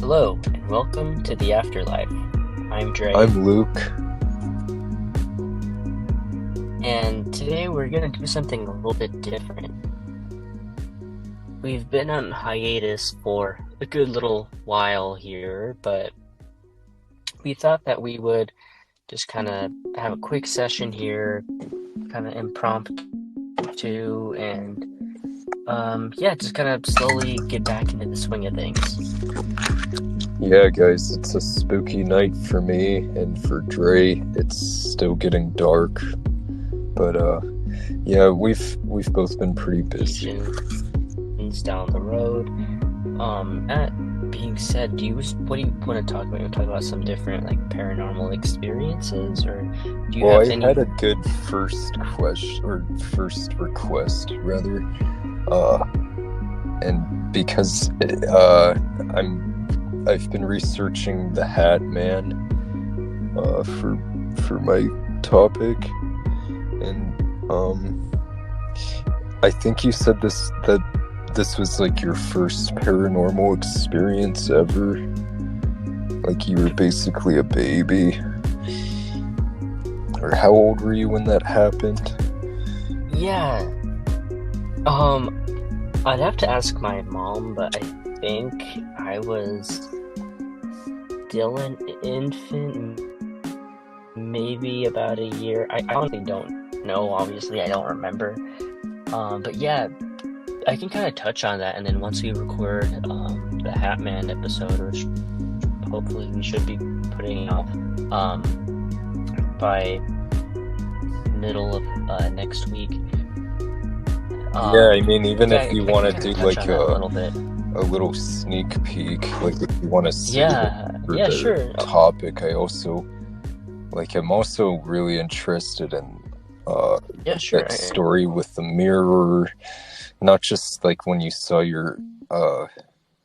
Hello, and welcome to the Afterlife. I'm Dre, I'm Luke. and today we're going to do something a little bit different. We've been on hiatus for a good little while here, but we thought that we would just kind of have a quick session here, kind of impromptu, and just kind of slowly get back into the swing of things. Yeah, guys, it's a spooky night for me, and for Dre, it's still getting dark. But yeah, we've both been pretty busy. Down the road. That being said, what do you want to talk about? You want to talk about some different like paranormal experiences, or do you Well, have I any? had a good first request rather, and because I've been researching the Hat Man, for my topic, and I think you said that this was like your first paranormal experience ever. Like you were basically a baby. Or how old were you when that happened? Yeah. I'd have to ask my mom, but I think I was still an infant, maybe about a year. I honestly don't know. Obviously, I don't remember. But yeah, I can kind of touch on that, and then once we record the Hat Man episode, which hopefully we should be putting out by middle of next week. Yeah, I mean, even if you I want can to kind do of touch like on that a little bit. a little sneak peek, like if you want to see Yeah, for yeah, the sure. topic, I'm also really interested in Yeah, sure. that story with the mirror, not just like when you saw your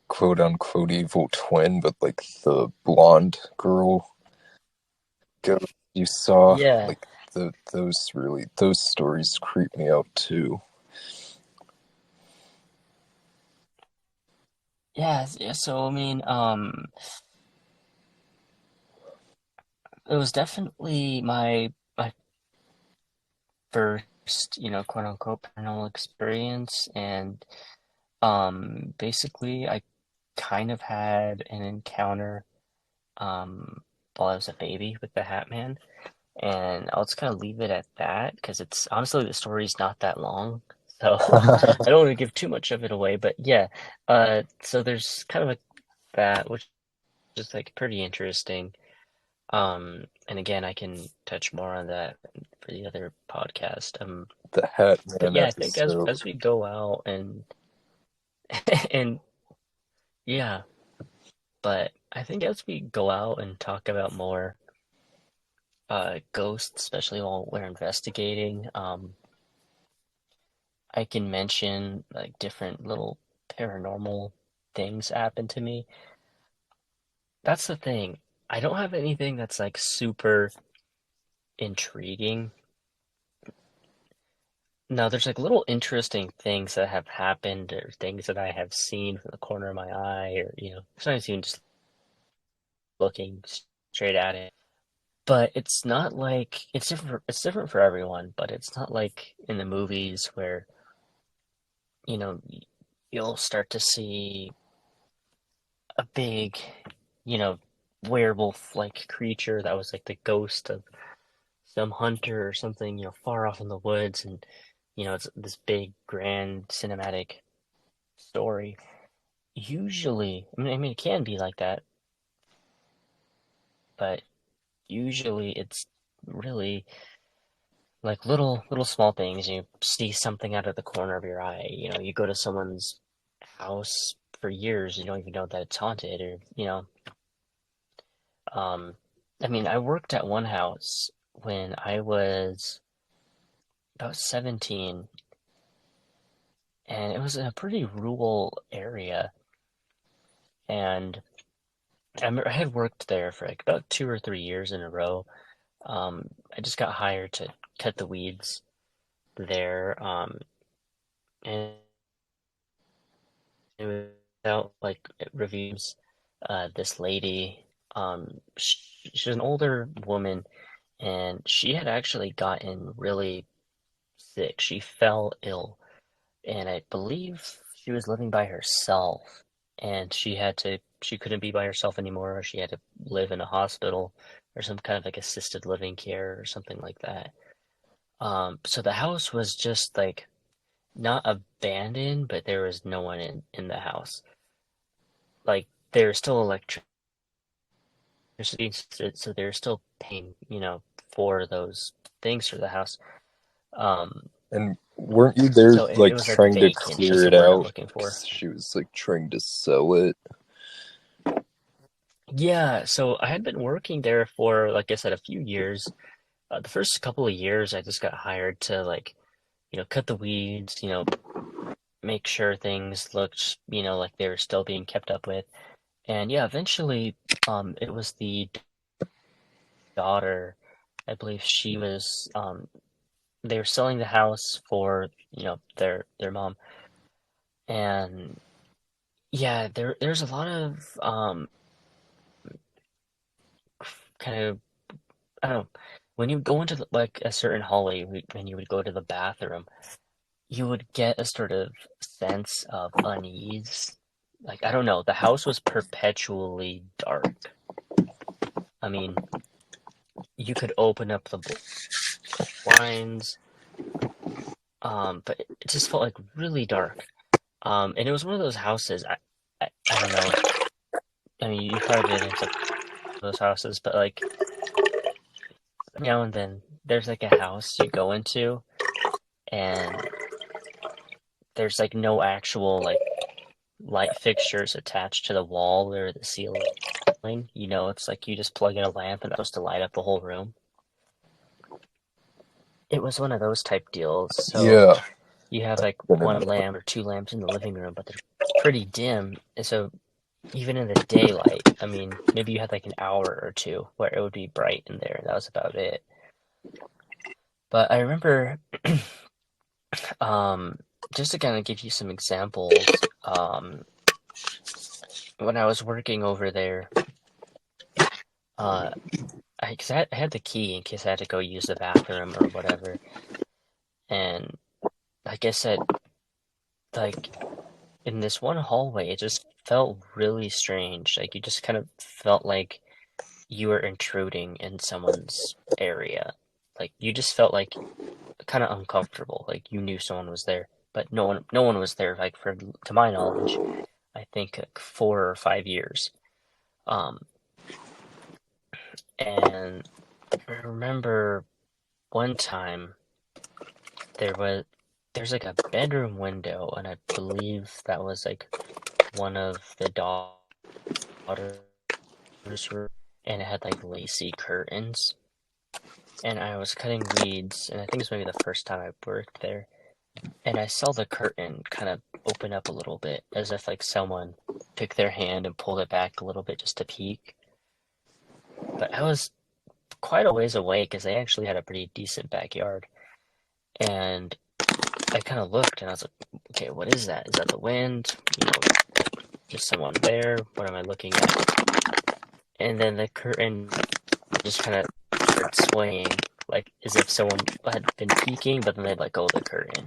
quote unquote evil twin, but like the blonde girl ghost you saw. Yeah, Like those stories creep me out too. yeah, yeah. So I mean, it was definitely my first, quote unquote paranormal experience, and basically I kind of had an encounter while I was a baby with the Hat Man. And I'll just kind of leave it at that because it's honestly the story's not that long, so I don't want to give too much of it away. But yeah, so there's kind of like that, which is like pretty interesting. And again, I can touch more on that for the other podcast. The Hat But Man yeah, I think as episode. as we go out and and yeah, but I think as we go out and talk about more ghosts, especially while we're investigating, I can mention like different little paranormal things happen to me. That's the thing. I don't have anything that's like super intriguing. No, there's like little interesting things that have happened or things that I have seen from the corner of my eye or, sometimes even just looking straight at it. But it's not like it's different for everyone, but it's not like in the movies where, you know, you'll start to see a big, you know, werewolf like creature that was like the ghost of some hunter or something, far off in the woods, and it's this big grand cinematic story. Usually, I mean it can be like that, but usually it's really like little small things. You see something out of the corner of your eye, you go to someone's house for years, you don't even know that it's haunted, or Um, I mean, I worked at one house when I was about 17, and it was in a pretty rural area. And I had worked there for like about 2 or 3 years in a row. I just got hired to cut the weeds there, and it was out like reviews. this lady. She's an older woman, and she had actually gotten really sick. She fell ill, and I believe she was living by herself, and she couldn't be by herself anymore. She had to live in a hospital or some kind of like assisted living care or something like that. So the house was just like not abandoned, but there was no one in the house. Like there's still electricity, so they're still paying, for those things for the house. Um, And weren't you there so it like was like trying to vacant. It's clear just the it word I'm out? looking for. 'Cause she was like trying to sell it. Yeah, so I had been working there for, like I said, a few years. The first couple of years, I just got hired to like, cut the weeds, make sure things looked, like they were still being kept up with. And yeah, eventually, it was the daughter, I believe she was, they were selling the house for, their mom. And yeah, there's a lot of, kind of, I don't know, when you go into like a certain hallway, when you would go to the bathroom, you would get a sort of sense of unease. Like, I don't know, the house was perpetually dark. I mean, you could open up the blinds, but it just felt like really dark. And it was one of those houses. I don't know. I mean, you've probably been into those houses, but like now and then, there's like a house you go into, and there's like no actual like light fixtures attached to the wall or the ceiling. It's like you just plug in a lamp and it's supposed to light up the whole room. It was one of those type deals. So Yeah, you have like been in one there. lamp or two lamps in the living room, but they're pretty dim. And so even in the daylight, I mean, maybe you had like an hour or two where it would be bright in there, and that was about it. But I remember, um, just to kind of give you some examples, when I was working over there, uh, because I had the key in case I had to go use the bathroom or whatever. And like I said, like in this one hallway, it just felt really strange. Like you just kind of felt like you were intruding in someone's area. Like you just felt like kind of uncomfortable. Like you knew someone was there, but no one was there. Like to my knowledge, I think like 4 or 5 years. Um, and I remember one time there was there's like a bedroom window, and I believe that was like one of the daughter's room, and it had like lacy curtains. And I was cutting weeds, and I think it was maybe the first time I worked there, and I saw the curtain kind of open up a little bit, as if like someone took their hand and pulled it back a little bit just to peek. But I was quite a ways away because they actually had a pretty decent backyard, and I kind of looked and I was like, okay, what is that? Is that the wind? Just someone there? What am I looking at? And then the curtain just kind of started swaying, like as if someone had been peeking, but then they let go of the curtain.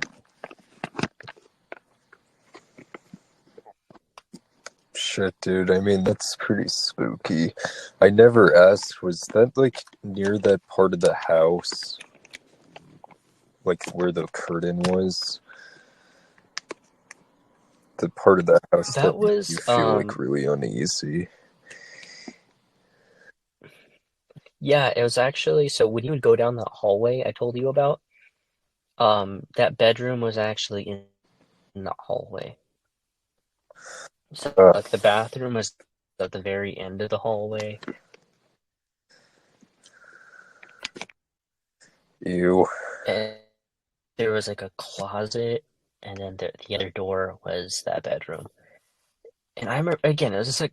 Shit, dude. I mean, that's pretty spooky. I never asked, was that like near that part of the house? Like where the curtain was? The part of the house That that made you was, feel like really uneasy. yeah, it was actually, so when you would go down that hallway I told you about, that bedroom was actually in the hallway. So Uh, like the bathroom was at the very end of the hallway, ew. and there was like a closet, and then the other door was that bedroom. And I remember again, it was just like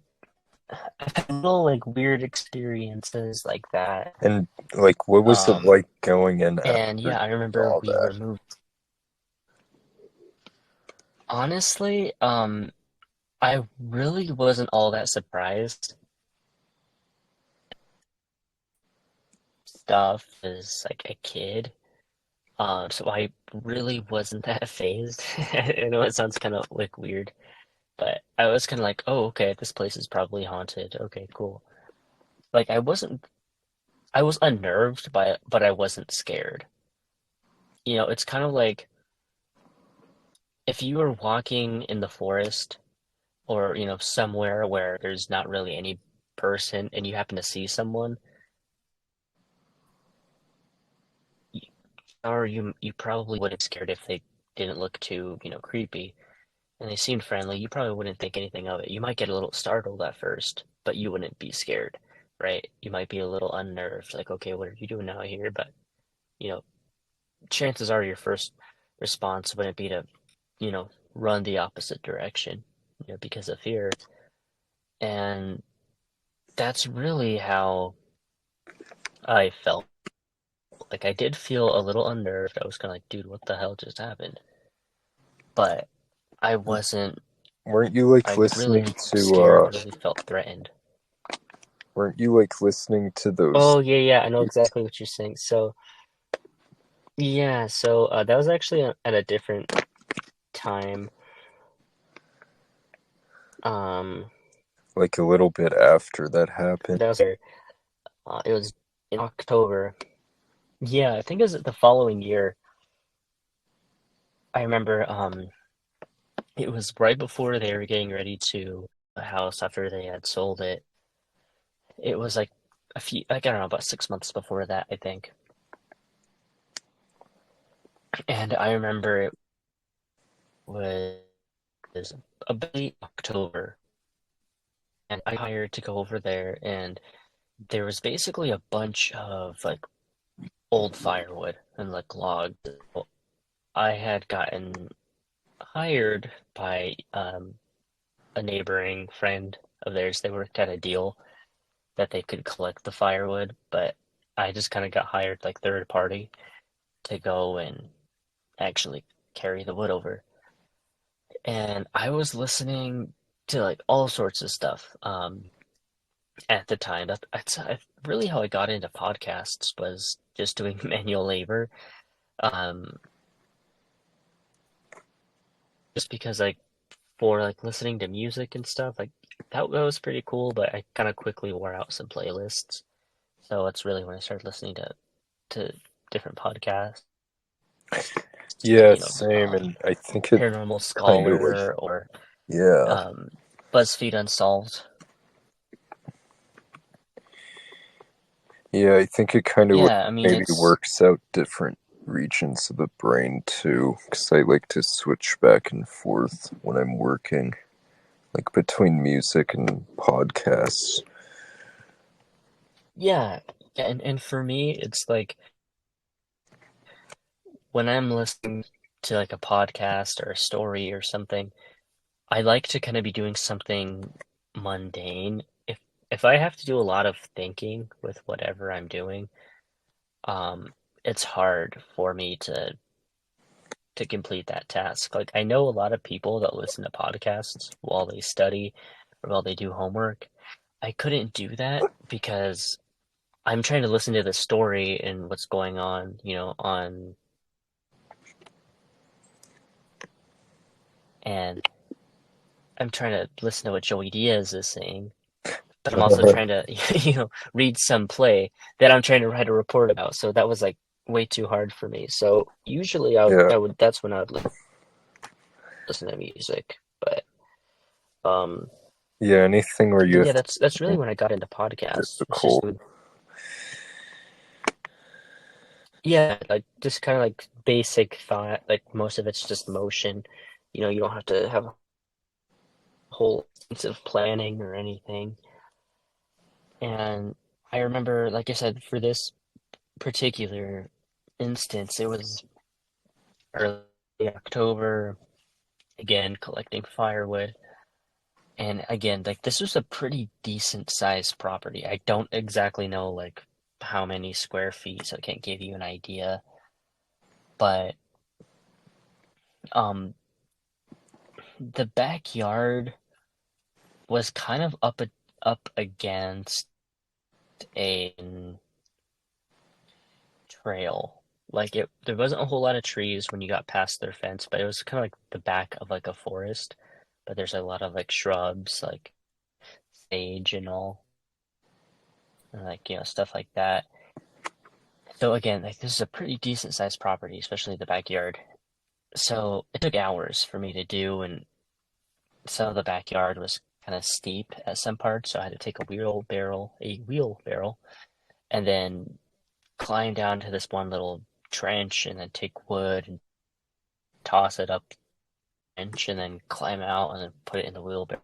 I've had little like weird experiences like that. And like, what was it Um, like going in and after yeah, I you remember saw we were that? moved. Honestly, I really wasn't all that surprised. Stuff as like a kid. So I really wasn't that phased. I know it sounds kind of like weird, but I was kind of like, oh, okay, this place is probably haunted. Okay, cool. Like I was unnerved by it, but I wasn't scared. It's kind of like if you were walking in the forest or, somewhere where there's not really any person and you happen to see someone, y- or you probably wouldn't be scared if they didn't look too, creepy. And they seemed friendly, you probably wouldn't think anything of it. You might get a little startled at first, but you wouldn't be scared, right? You might be a little unnerved, like, okay, what are you doing out here? But, you know, chances are your first response wouldn't be to, run the opposite direction, because of fear. And that's really how I felt. Like, I did feel a little unnerved. I was kind of like, dude, what the hell just happened? But I wasn't Weren't you like like listening really to scared or really felt threatened. weren't you like listening to those Oh yeah, yeah, I know exactly what you're saying. So yeah, so that was actually at a different time. Um, like a little bit after that happened? that was it was in October. Yeah, I think it was the following year. I remember it was right before they were getting ready to the house after they had sold it. It was like like I don't know, about 6 months before that, I think. And I remember it was about October, and I hired to go over there, and there was basically a bunch of like old firewood and like logs. I had gotten hired by a neighboring friend of theirs. They worked at a deal that they could collect the firewood, but I just kind of got hired like third party to go and actually carry the wood over. And I was listening to like all sorts of stuff at the time. That's really how I got into podcasts was just doing manual labor. Um, just because like for like listening to music and stuff, like that was pretty cool, but I kind of quickly wore out some playlists. So that's really when I started listening to different podcasts, like Yeah, same, and I think it Paranormal kind of like Scholar or yeah. um, BuzzFeed Unsolved. Yeah, I think it kind of like Yeah, I mean maybe it's works out different regions of the brain too, because I like to switch back and forth when I'm working, like between music and podcasts. yeah, and for me it's like when I'm listening to like a podcast or a story or something, I like to kind of be doing something mundane. If I have to do a lot of thinking with whatever I'm doing, it's hard for me to complete that task. Like I know a lot of people that listen to podcasts while they study or while they do homework. I couldn't do that because I'm trying to listen to the story and what's going on, and I'm trying to listen to what Joey Diaz is saying, but I'm also trying to, read some play that I'm trying to write a report about. So that was like way too hard for me. So usually Yeah, that's when I would listen to music. Um, yeah, anything where you but have yeah, to that's really think when I got into podcasts. It's just, difficult. yeah, like just kind of like basic thought. Like most of it's just motion. You don't have to have a whole sense of planning or anything. And I remember, like I said, for this particular instance, it was early October, again, collecting firewood. And again, like this was a pretty decent sized property. I don't exactly know like how many square feet, so I can't give you an idea. But um the backyard, was kind of up against a trail. Like there wasn't a whole lot of trees when you got past their fence, but it was kind of like the back of like a forest. But there's a lot of like shrubs, like sage and all, and like stuff like that. So again, like this is a pretty decent sized property, especially the backyard. So it took hours for me to do, and some of the backyard was kind of steep at some parts, so I had to take a wheelbarrow, and then climb down to this one little trench, and then take wood and toss it up the trench, and then climb out and then put it in the wheelbarrow.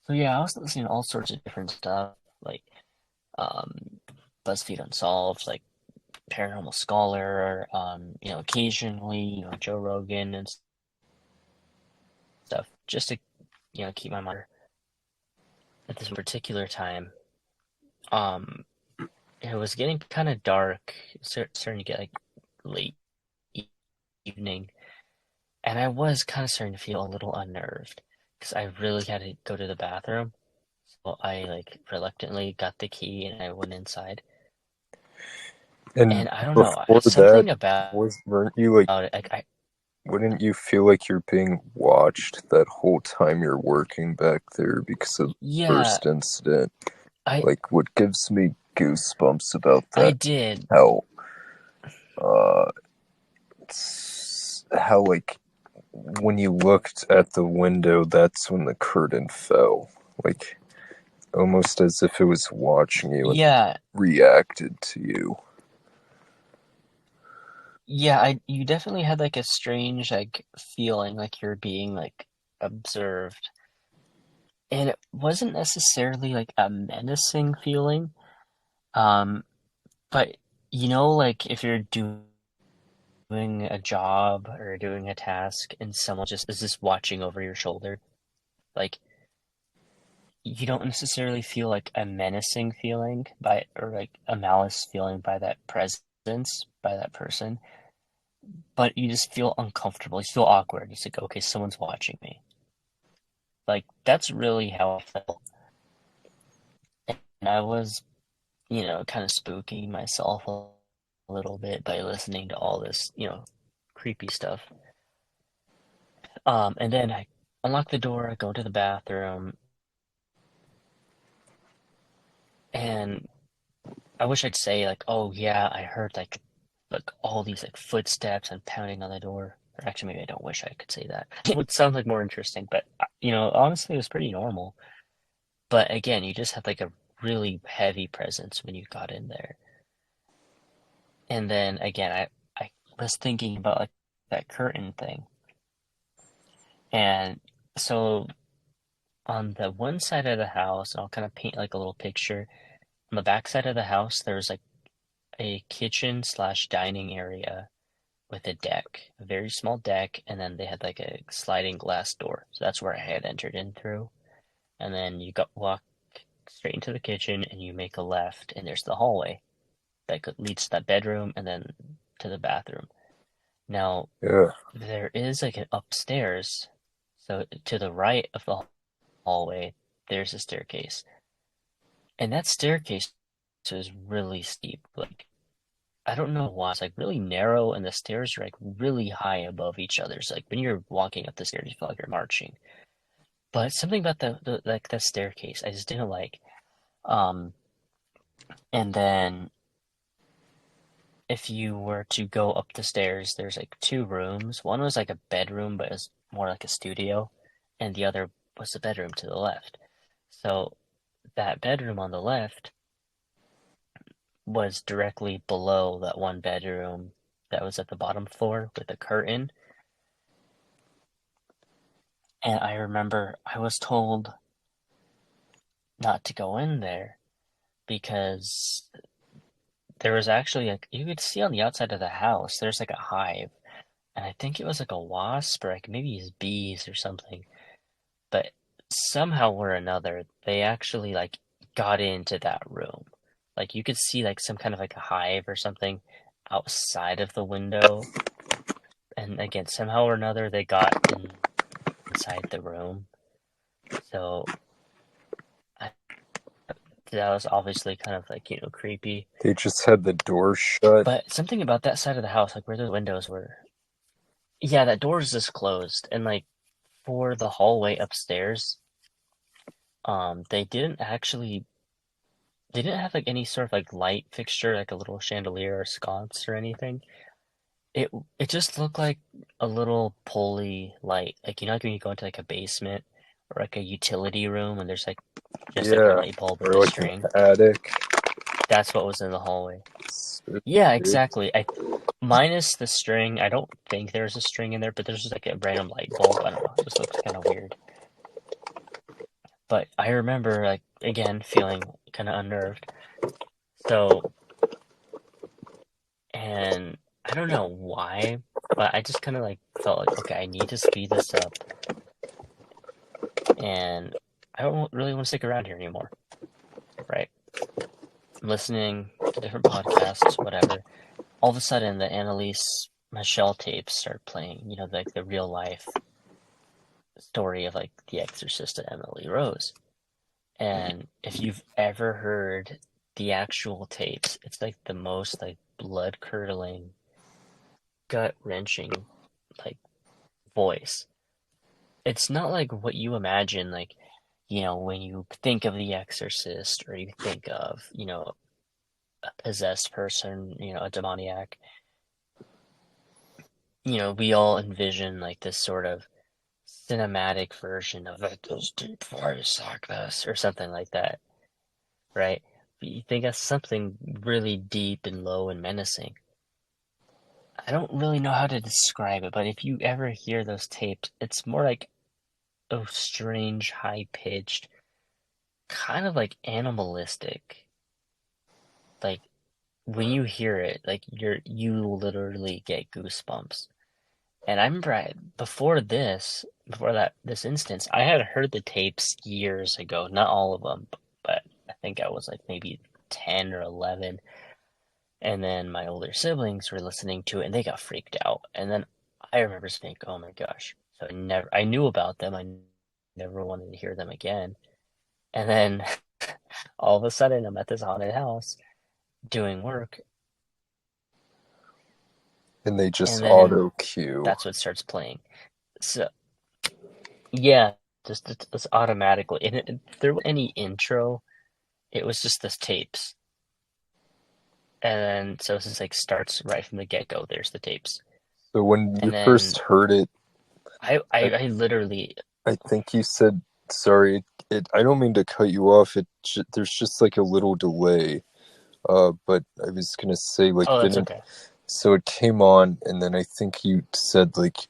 So yeah, I was listening to all sorts of different stuff, like um, BuzzFeed Unsolved, like Paranormal Scholar, occasionally, Joe Rogan and stuff, just to keep my mind at this particular time. Um, it was getting kind of dark, starting to get like late evening, and I was kind of starting to feel a little unnerved because I really had to go to the bathroom. So I like reluctantly got the key and I went inside. And And I don't know, before that, something about weren't you like, it. Like wouldn't you feel like you're being watched that whole time you're working back there because of the yeah, first incident? I Like, what gives me goosebumps about I that, did. how, uh, how, like, when you looked at the window, that's when the curtain fell. Like, almost as if it was watching you and Yeah, reacted to you. yeah. I you definitely had like a strange like feeling like you're being like observed, and it wasn't necessarily like a menacing feeling. Um, but like if you're doing a job or doing a task and someone just is just watching over your shoulder, like you don't necessarily feel like a menacing feeling by or like a malice feeling by that presence by that person, but you just feel uncomfortable. You feel awkward. You like, okay, someone's watching me. Like that's really how I felt. And I was, kind of spooking myself a little bit by listening to all this, creepy stuff. And then I unlock the door, I go to the bathroom, and I wish I'd say like, oh yeah, I heard like all these like footsteps and pounding on the door. Or actually, maybe I don't wish I could say that. It would sound like more interesting, but honestly, it was pretty normal. But again, you just had like a really heavy presence when you got in there. And then again, I was thinking about like that curtain thing. And so on the one side of the house, I'll kind of paint like a little picture. On the back side of the house, there's like a kitchen slash dining area with a deck, a very small deck, and then they had like a sliding glass door. So that's where I had entered in through. And then you walk straight into the kitchen and you make a left, and there's the hallway that leads to that bedroom and then to the bathroom. Now, Yeah. there is like an upstairs. So to the right of the hallway, there's a staircase. And that staircase is really steep. Like, I don't know why. It's like really narrow, and the stairs are like really high above each other. So like when you're walking up the stairs, you feel like you're marching. But something about the like the staircase, I just didn't like. Um, and then if you were to go up the stairs, there's like two rooms. One was like a bedroom, but it was more like a studio, and the other was the bedroom to the left. So that bedroom on the left was directly below that one bedroom that was at the bottom floor with a curtain. And I remember I was told not to go in there because there was actually like you could see on the outside of the house there's like a hive, and I think it was like a wasp or like maybe it's bees or something. But somehow or another they actually like got into that room. Like you could see like some kind of like a hive or something outside of the window, and again somehow or another they got inside the room. So I, that was obviously kind of like, creepy. They just had the door shut. But something about that side of the house, like where the windows were, yeah, that door is just closed. And like for the hallway upstairs, they didn't have like any sort of like light fixture, like a little chandelier or sconce or anything. It it just looked like a little pulley light. Like like when you go into like a basement or like a utility room and there's like just like a Yeah, light bulb with or a like an string. attic. That's what was in the hallway. So Yeah, weird. exactly. I minus the string. I don't think there's a string in there, but there's just like a random light bulb. I don't know. It just looks kind of weird. But I remember like again feeling kind of unnerved. So, and I don't know why, but I just kind of like felt like, okay, I need to speed this up, and I don't really want to stick around here anymore, right? I'm listening to different podcasts, whatever. All of a sudden, the Annalise Michelle tapes start playing, like the real life story of like The Exorcist and Emily Rose. And if you've ever heard the actual tapes, it's like the most like blood curdling, gut wrenching like voice. It's not like what you imagine, like, when you think of The Exorcist or you think of, a possessed person, a demoniac. We all envision like this sort of cinematic version of like those deep voice like this or something like that, right? But you think of something really deep and low and menacing. I don't really know how to describe it, but if you ever hear those tapes, it's more like a strange, high pitched, kind of like animalistic. Like when you hear it, like you literally get goosebumps. And I remember before this instance, I had heard the tapes years ago, not all of them, but I think I was like maybe 10 or 11. And then my older siblings were listening to it and they got freaked out. And then I remember thinking, oh my gosh. So I knew about them. I never wanted to hear them again. And then all of a sudden I'm at this haunted house doing work. And they just And then auto cue. that's what starts playing. So yeah, just it's automatically. And if there was any intro, it was just the tapes. And then so it's just like starts right from the get-go. There's the tapes. So when you And then first heard it, I I, I, I literally I think you said, sorry, I don't mean to cut you off. There's just like a little delay. But I was gonna say, like, oh, that's didn't, okay. so it came on, and then I think you said, like,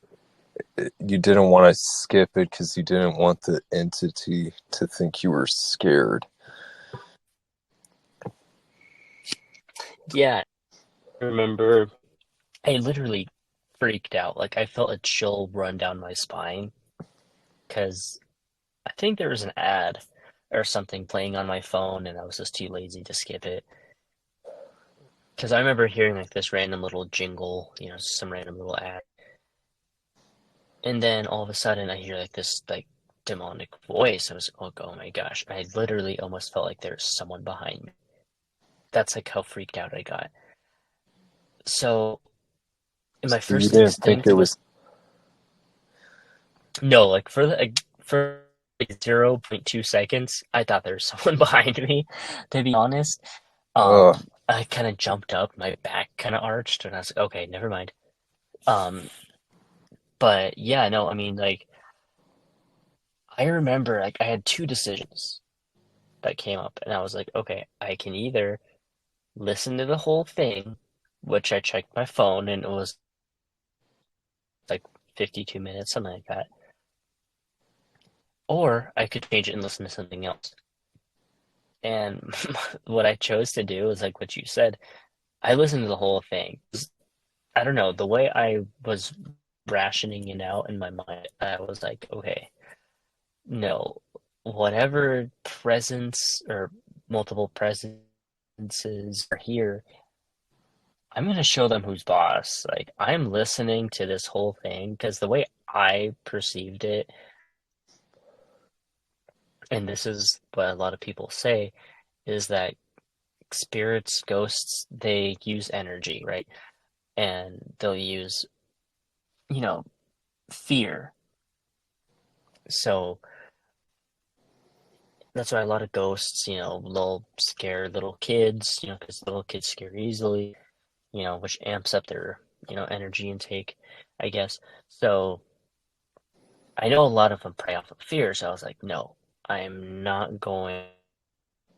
you didn't want to skip it because you didn't want the entity to think you were scared. Yeah, I remember I literally freaked out. Like I felt a chill run down my spine because I think there was an ad or something playing on my phone and I was just too lazy to skip it. Because I remember hearing like this random little jingle, some random little ad. And then all of a sudden I hear like this like demonic voice. I was like, oh my gosh. I literally almost felt like there's someone behind me. That's like how freaked out I got. So my So you first didn't think instinct it was was. no, like for like 0.2 seconds, I thought there was someone behind me, to be honest. Uh, I kind of jumped up, my back kind of arched, and I was like, okay, never mind. Um, but yeah, no, I mean, like, I remember, like, I had two decisions that came up, and I was like, okay, I can either listen to the whole thing, which I checked my phone, and it was like 52 minutes, something like that, or I could change it and listen to something else. And what I chose to do is like what you said. I listened to the whole thing. I don't know, the way I was rationing it out in my mind, I was like, okay, no, whatever presence or multiple presences are here, I'm gonna show them who's boss. Like, I'm listening to this whole thing because the way I perceived it and this is what a lot of people say, is that spirits, ghosts, they use energy, right? And they'll use, you know, fear. So that's why a lot of ghosts, they'll scare little kids, because little kids scare easily, which amps up their, energy intake, I guess. So I know a lot of them prey off of fear, so I was like, no, I'm not going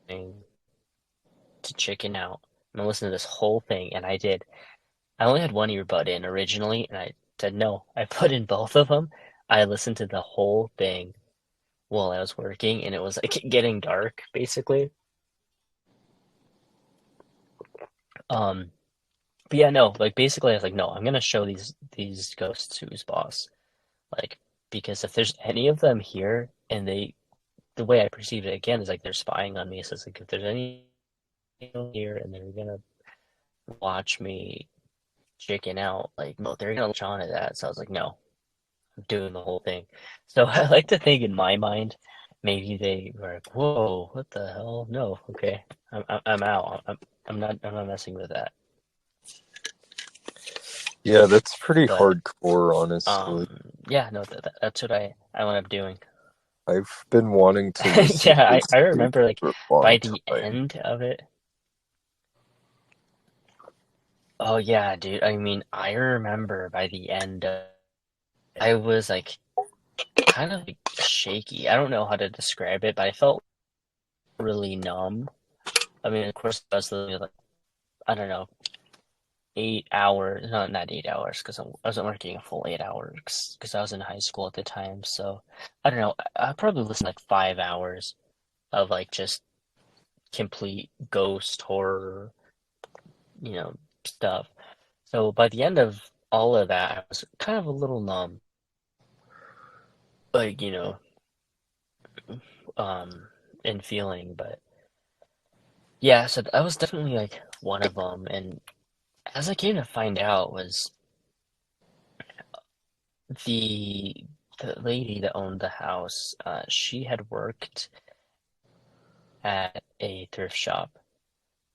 to chicken out. I'm gonna listen to this whole thing, and I did. I only had one earbud in originally, and I said no. I put in both of them. I listened to the whole thing while I was working, and it was like getting dark, basically. Um, but yeah, no, like basically, I was like, no, I'm gonna show these ghosts who's boss, like because if there's any of them here, and the way I perceive it again is like they're spying on me. So it's like if there's any here and they're gonna watch me chicken out, like no, they're gonna latch on to that. So I was like, no, I'm doing the whole thing. So I like to think in my mind, maybe they were like, whoa, what the hell? No, okay, I'm out. I'm not messing with that. Yeah, that's pretty But hardcore, honestly. yeah, no, that's what I wound up doing. I've been wanting to listen Yeah, to I sleep remember like for a by long the time. end of it. Oh yeah, dude. I mean, I remember by the end of I was like kind of like shaky. I don't know how to describe it, but I felt really numb. I mean, of course, I was like, I don't know, 8 hours, no, not 8 hours, because I wasn't working a full 8 hours, because I was in high school at the time. So I don't know. I probably listened like 5 hours of like just complete ghost horror, stuff. So by the end of all of that, I was kind of a little numb, like, um, in feeling. But yeah, so that was definitely like one of them. And as I came to find out, was the the lady that owned the house, she had worked at a thrift shop,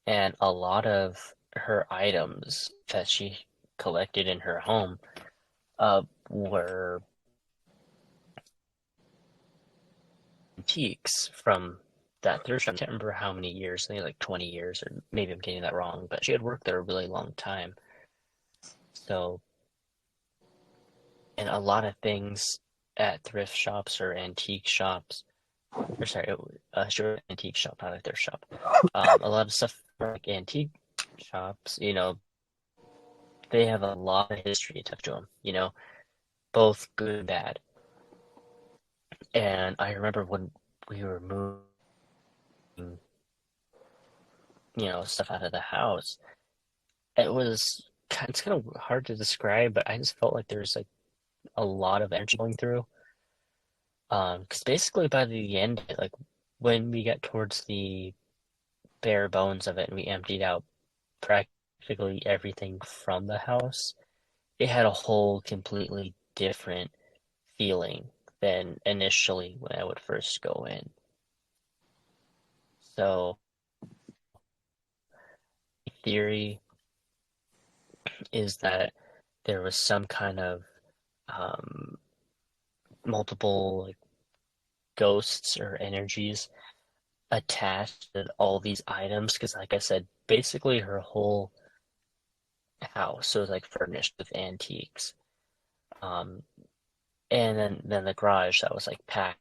and a lot of her items that she collected in her home were antiques from that thrift shop. I can't remember how many years, I think like 20 years, or maybe I'm getting that wrong, but she had worked there a really long time. So, and a lot of things at thrift shops or antique shops, or sorry, sure, antique shop, not a thrift shop. A lot of stuff like antique shops, they have a lot of history attached to them, both good and bad. And I remember when we were moving, stuff out of the house, it was it's kind of hard to describe, but I just felt like there's like a lot of energy going through. Because basically by the end, like when we got towards the bare bones of it and we emptied out practically everything from the house, it had a whole completely different feeling than initially when I would first go in. So, theory is that there was some kind of um, multiple like ghosts or energies attached to all these items because, like I said, basically her whole house was like furnished with antiques. Um, and then the garage that was like packed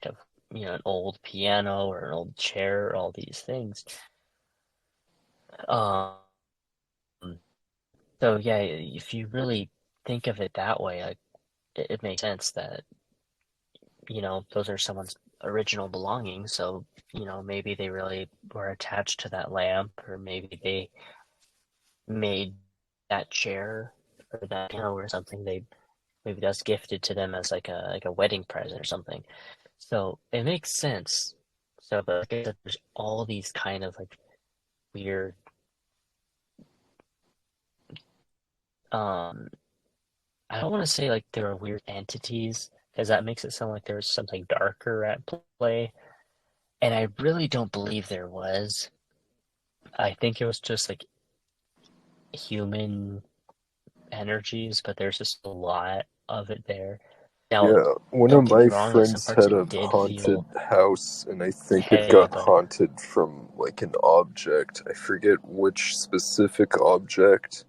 of an old piano or an old chair, or all these things. Um, so yeah, if you really think of it that way, like it makes sense that those are someone's original belongings. So maybe they really were attached to that lamp, or maybe they made that chair or that piano or something. They maybe that's gifted to them as like a wedding present or something. So it makes sense. So, but like I said, there's all these kind of like weird, um, I don't want to say like there are weird entities because that makes it sound like there's something darker at play. And I really don't believe there was. I think it was just like human energies, but there's just a lot of it there. Now, Yeah, one don't of get me my wrong, like some friends parts had it a did haunted feel house, and I think it heavy, got but haunted from like an object. I forget which specific object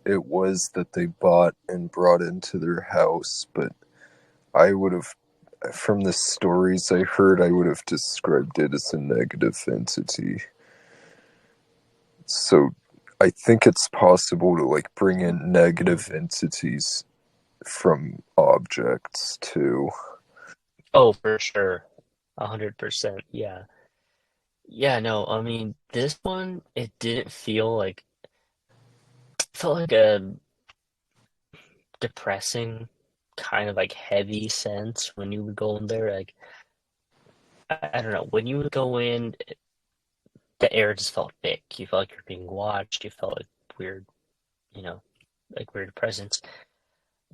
it was that they bought and brought into their house, but I would have, from the stories I heard, I would have described it as a negative entity. So I think it's possible to like bring in negative entities from objects too. oh, for sure, 100%, yeah. Yeah, no, I mean, this one, it didn't feel like, it felt like a depressing, kind of like heavy sense when you would go in there. Like, I don't know, when you would go in, the air just felt thick. You felt like you're being watched. You felt like weird, you know, like weird presence.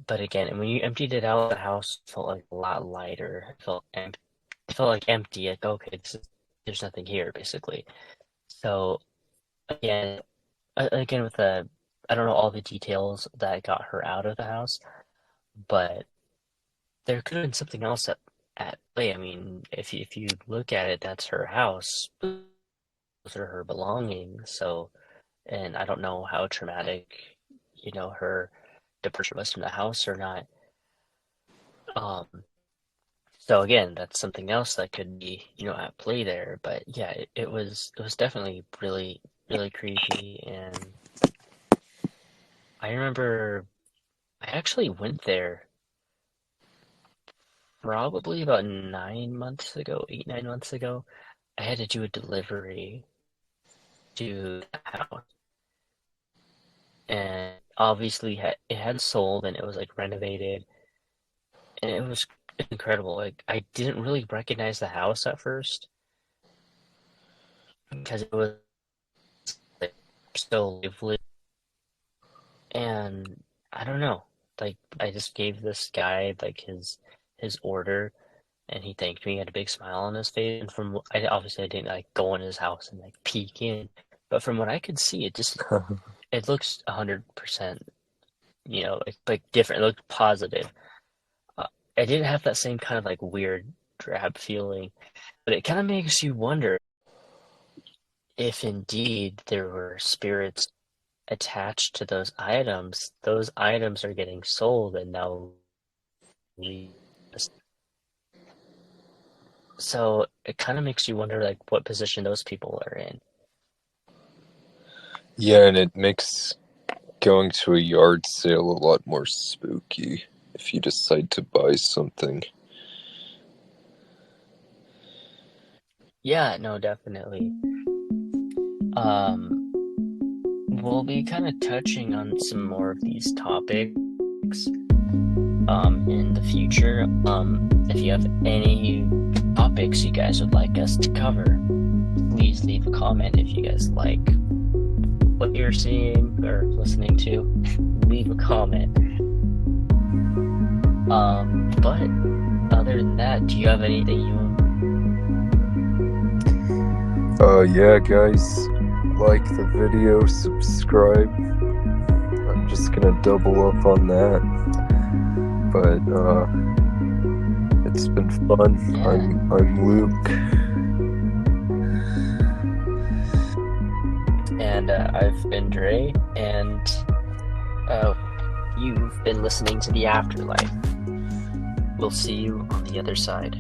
But again, when you emptied it out, the house felt like a lot lighter. It felt like empty. Like, okay, there's nothing here, basically. So again, again with the, I don't know all the details that got her out of the house, but there could have been something else at play. I mean, if you look at it, that's her house. Those are her belongings. So, and I don't know how traumatic, her departure was from the house or not. Um, so again, that's something else that could be, at play there. But yeah, it was definitely really, really creepy. And I remember I actually went there probably about 9 months ago, 8, 9 months ago. I had to do a delivery to the house, and obviously it had sold and it was like renovated, and it was incredible. Like I didn't really recognize the house at first because it was like so lively, and I don't know. Like I just gave this guy like his order, and he thanked me. He had a big smile on his face, and I didn't like go in his house and like peek in, but from what I could see, it looks 100%, like different. It looked positive. Uh, I didn't have that same kind of like weird drab feeling, but it kind of makes you wonder if indeed there were spirits attached to those items. Those items are getting sold and now leave. So it kind of makes you wonder like what position those people are in. Yeah, and it makes going to a yard sale a lot more spooky if you decide to buy something. Yeah, no, definitely. Um, we'll be kind of touching on some more of these topics in the future. If you have any topics you guys would like us to cover, please leave a comment. If you guys like what you're seeing or listening to, leave a comment. But other than that, do you have anything you want? Yeah, guys, like the video, subscribe. I'm just gonna double up on that. But it's been fun. Yeah. I'm Luke. And I've been Dre, and you've been listening to The Afterlife. We'll see you on the other side.